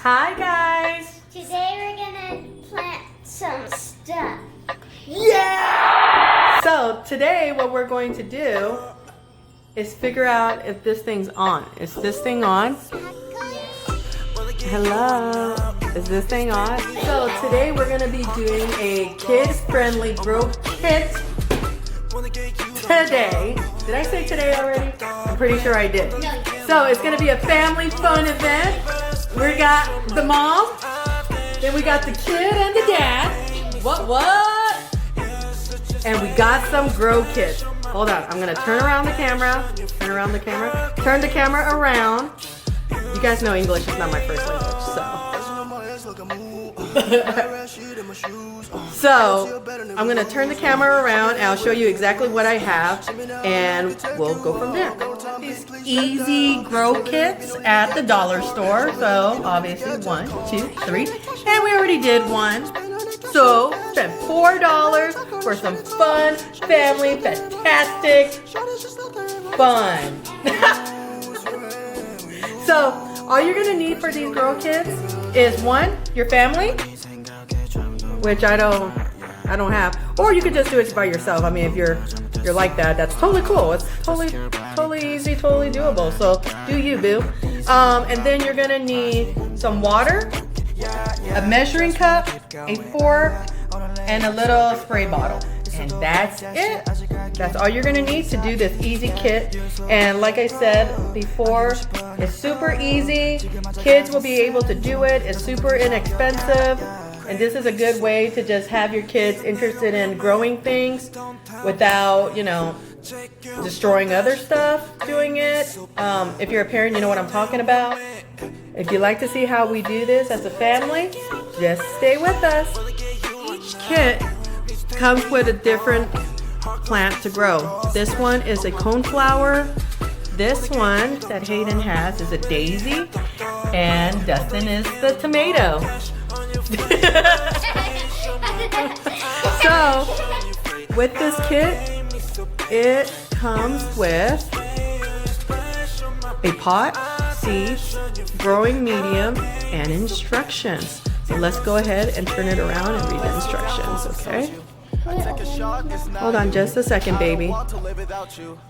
Hi guys! Today we're gonna plant some stuff. Yeah! So today what we're going to do is figure out if this thing's on. Is this thing on? Hello? Is this thing on? So today we're gonna be doing a kid-friendly grow kit. Today. Did I say today already? I'm pretty sure I did. So it's gonna be a family fun event. We got the mom, then we got the kid and the dad. What? And we got some grow kits. Hold on, I'm gonna turn around the camera. Turn the camera around. You guys know English is not my first language, so I'm gonna turn the camera around and I'll show you exactly what I have and we'll go from there. These easy grow kits at the dollar store. So obviously 1, 2, 3, and we already did one. So spend $4 for some fun, family, fantastic fun. So all you're gonna need for these grow kits is 1, your family, which I don't have, or you could just do it by yourself. I mean, if you're like that, that's totally cool. It's totally easy, totally doable. So do you, boo. And then you're gonna need some water, a measuring cup, a fork, and a little spray bottle. And that's it. That's all you're gonna need to do this easy kit. And like I said before, it's super easy. Kids will be able to do it. It's super inexpensive. And this is a good way to just have your kids interested in growing things without, destroying other stuff doing it. If you're a parent, you know what I'm talking about. If you'd like to see how we do this as a family, just stay with us. Each kit comes with a different plant to grow. This one is a coneflower. This one that Hayden has is a daisy. And Dustin is the tomato. So, with this kit, it comes with a pot, seeds, growing medium, and instructions. So let's go ahead and turn it around and read the instructions, okay? Hold on just a second, baby.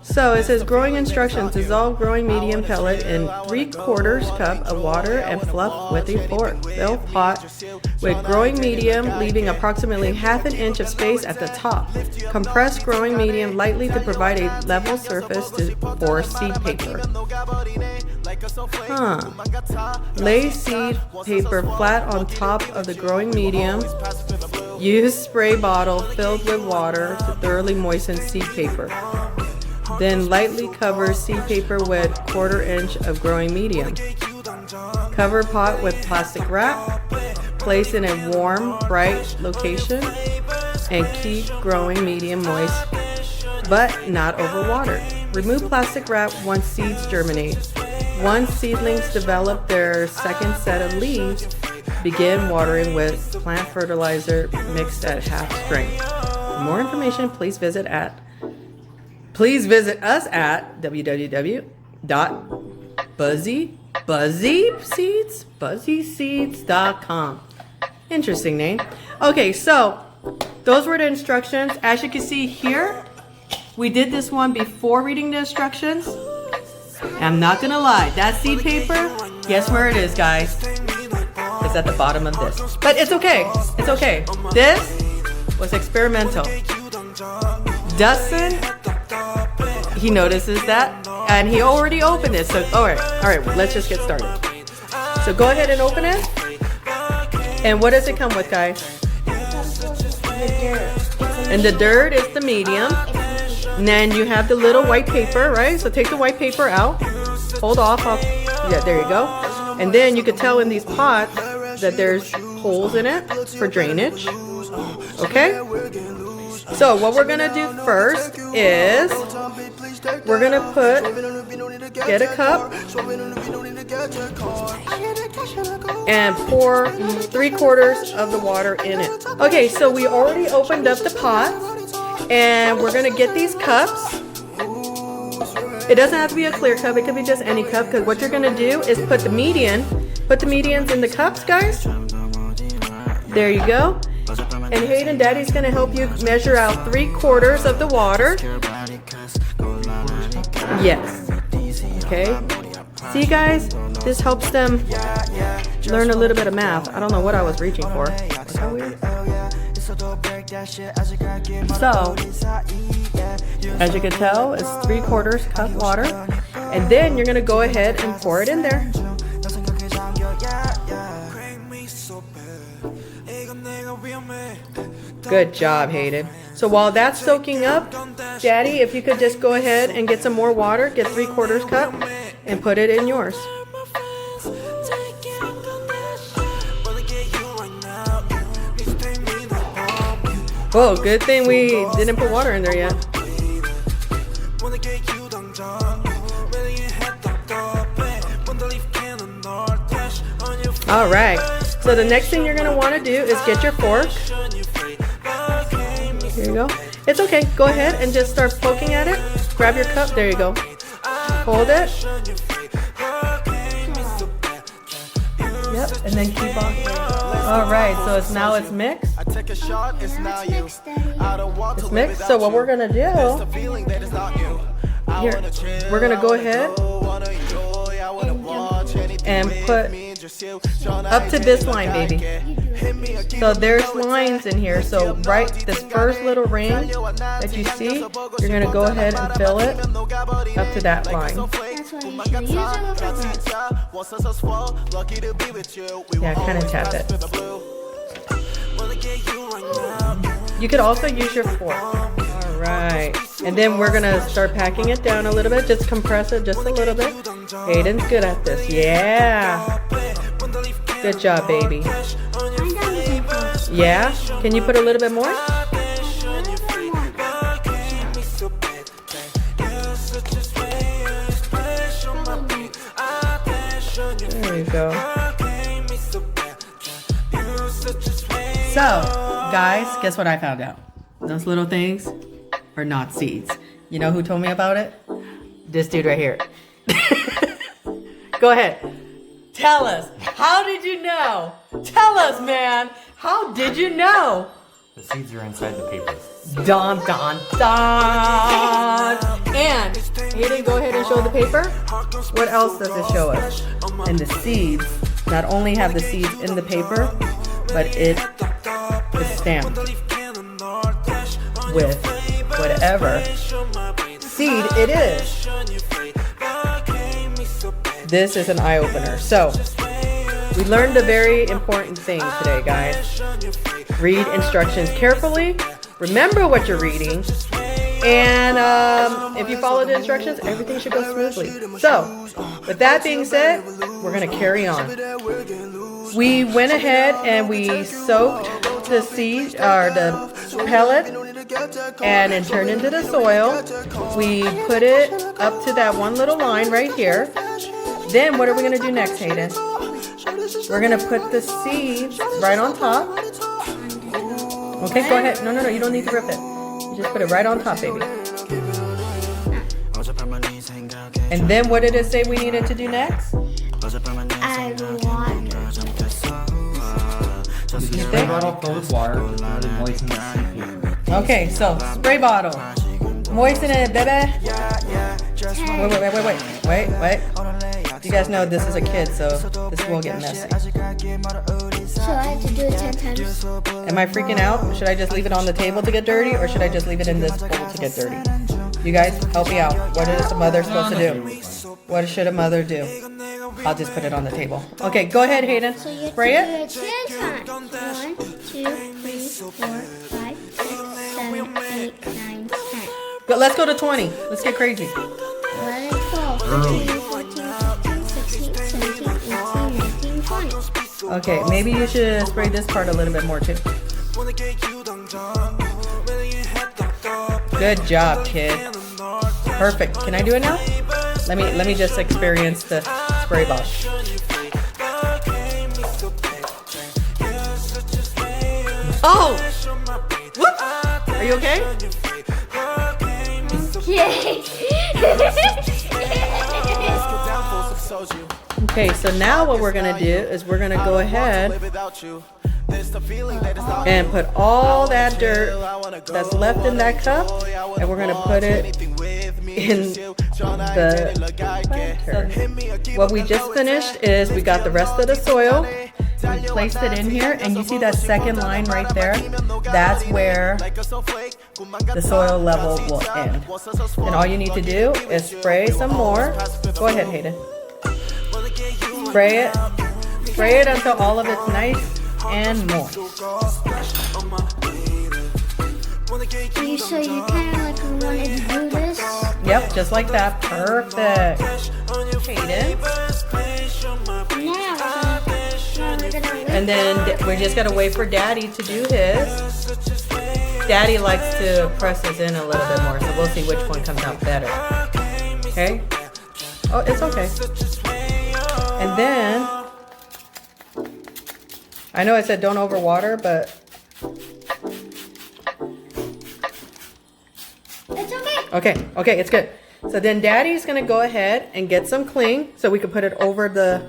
So it says growing instructions: dissolve growing medium pellet in 3/4 cup of water and fluff with a fork. Fill pot with growing medium, leaving approximately 1/2 inch of space at the top. Compress growing medium lightly to provide a level surface for seed paper. Lay seed paper flat on top of the growing medium. Use spray bottle filled with water to thoroughly moisten seed paper. Then lightly cover seed paper with 1/4 inch of growing medium. Cover pot with plastic wrap. Place in a warm, bright location and keep growing medium moist, but not overwatered. Remove plastic wrap once seeds germinate. Once seedlings develop their second set of leaves, begin watering with plant fertilizer mixed at half strength. For more information, please visit us at www.buzzyseeds.com. Interesting name. Okay, so those were the instructions. As you can see here, we did this one before reading the instructions. I'm not gonna lie, that seed paper, guess where it is, guys? It's at the bottom of this. But it's okay. It's okay. This was experimental. Dustin, he notices that, and he already opened it. So, all right, let's just get started. So go ahead and open it. And what does it come with, guys? And the dirt is the medium. And then you have the little white paper, right? So take the white paper out. Hold off. Yeah, there you go. And then you can tell in these pots that there's holes in it for drainage. Okay? So what we're gonna do first is we're gonna get a cup and pour 3/4 of the water in it. Okay, so we already opened up the pot and we're gonna get these cups. It doesn't have to be a clear cup, it could be just any cup, because what you're gonna do is put the medium Put the medians in the cups, guys. There you go. And Hayden, Daddy's gonna help you measure out 3/4 of the water. Yes. Okay. See, guys, this helps them learn a little bit of math. I don't know what I was reaching for. Was that weird? So, as you can tell, it's 3/4 cup water. And then you're gonna go ahead and pour it in there. Good job, Hayden. So while that's soaking up, Daddy, if you could just go ahead and get some more water, get 3/4 cup, and put it in yours. Whoa, good thing we didn't put water in there yet. All right, so the next thing you're gonna wanna do is get your fork. Here you go. It's okay, go ahead and just start poking at it. Grab your cup, there you go. Hold it. Yep, and then keep on. All right, so it's mixed. It's mixed, so what we're gonna do, here, we're gonna go ahead and put up to this line, baby. So there's lines in here, so right this first little ring that you see, you're gonna go ahead and fill it up to that line. Yeah, kind of tap it. You could also use your fork. All right, and then we're gonna start packing it down a little bit. Just compress it just a little bit. Hayden's good at this. Yeah. Good job, baby. Yeah? Can you put a little bit more? There you go. So, guys, guess what I found out? Those little things are not seeds. You know who told me about it? This dude right here. Go ahead. Tell us. How did you know? Tell us, man. How did you know? The seeds are inside the paper. Don, don, don. And Hayden, go ahead and show the paper. What else does it show us? And the seeds not only have the seeds in the paper, but it is stamped with whatever seed it is. This is an eye-opener. So, we learned a very important thing today, guys. Read instructions carefully. Remember what you're reading. And if you follow the instructions, everything should go smoothly. So, with that being said, we're going to carry on. We went ahead and we soaked the seed, or the pellet, and it turned into the soil. We put it up to that one little line right here. Then what are we going to do next, Hayden? We're going to put the seeds right on top. Okay, go ahead. No, you don't need to rip it. You just put it right on top, baby. And then what did it say we needed to do next? Add water. Spray bottle filled with water, moisten the seed paper. Okay, so spray bottle. Moisten it, baby. Wait. You guys know this is a kid, so this will get messy. So I have to do it 10 times. Am I freaking out? Should I just leave it on the table to get dirty, or should I just leave it in this bowl to get dirty? You guys, help me out. What is a mother supposed to do? What should a mother do? I'll just put it on the table. Okay, go ahead, Hayden. So you have Spray to it. do it 10 times. 1, 2, 3, 4, 5, 6, 7, 8, 9, 10. Let's go to 20. Let's get crazy. 11, 12, 13, 14, 15, 16, 17, 18, 19, 20. Okay, maybe you should spray this part a little bit more too. Good job, kid. Perfect. Can I do it now? Let me just experience the spray bottle. Oh! Whoop! Are you okay? Yay! Okay, so now what we're gonna do is we're gonna go ahead and put all that dirt that's left in that cup, and we're gonna put it in the planter. What we just finished is we got the rest of the soil. We placed it in here, and you see that second line right there? That's where the soil level will end. And all you need to do is spray some more. Go ahead, Hayden. Spray it until all of it's nice and moist. So you kind of like wanted to do this? Yep, just like that. Perfect. Hayden. Now we're gonna wait. And then we're just gonna wait for Daddy to do his. Daddy likes to press his in a little bit more, so we'll see which one comes out better. Okay? Oh, it's okay. And then, I know I said don't overwater, but It's okay. okay, it's good. So then Daddy's gonna go ahead and get some cling so we can put it over the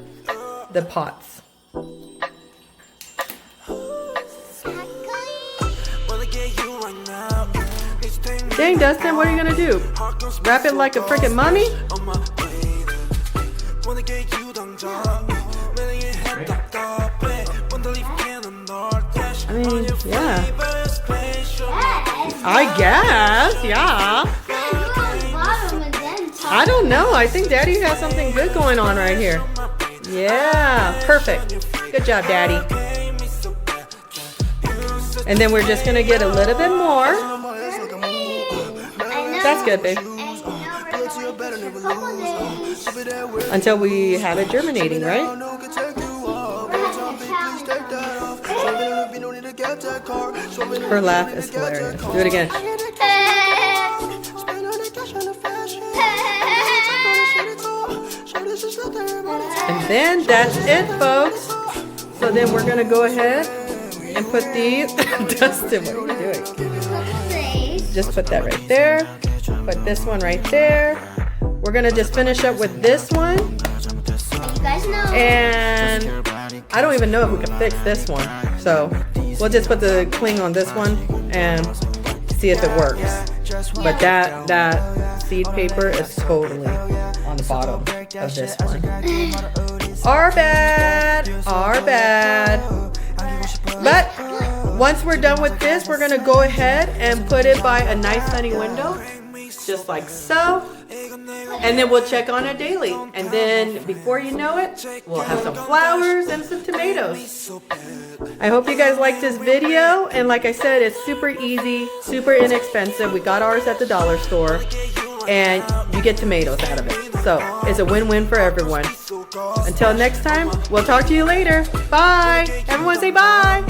pots. Dang, Dustin, what are you gonna do? Wrap it like a freaking mummy? I mean, yeah. I guess, yeah. I don't know. I think Daddy has something good going on right here. Yeah, perfect. Good job, Daddy. And then we're just gonna get a little bit more. That's good, babe. Until we have it germinating, right? Her laugh is hilarious. Do it again. And then that's it, folks. So then we're gonna go ahead and put these. Dustin, what are you doing? Just put that right there. Put this one right there. We're gonna just finish up with this one. You guys know. And I don't even know if we can fix this one. So we'll just put the cling on this one and see if it works. But that seed paper is totally on the bottom of this one. Our bad. But once we're done with this, we're gonna go ahead and put it by a nice sunny window, just like so. And then we'll check on it daily. And then before you know it, we'll have some flowers and some tomatoes. I hope you guys liked this video. And like I said, it's super easy, super inexpensive. We got ours at the dollar store. And you get tomatoes out of it. So it's a win-win for everyone. Until next time, we'll talk to you later. Bye. Everyone say bye.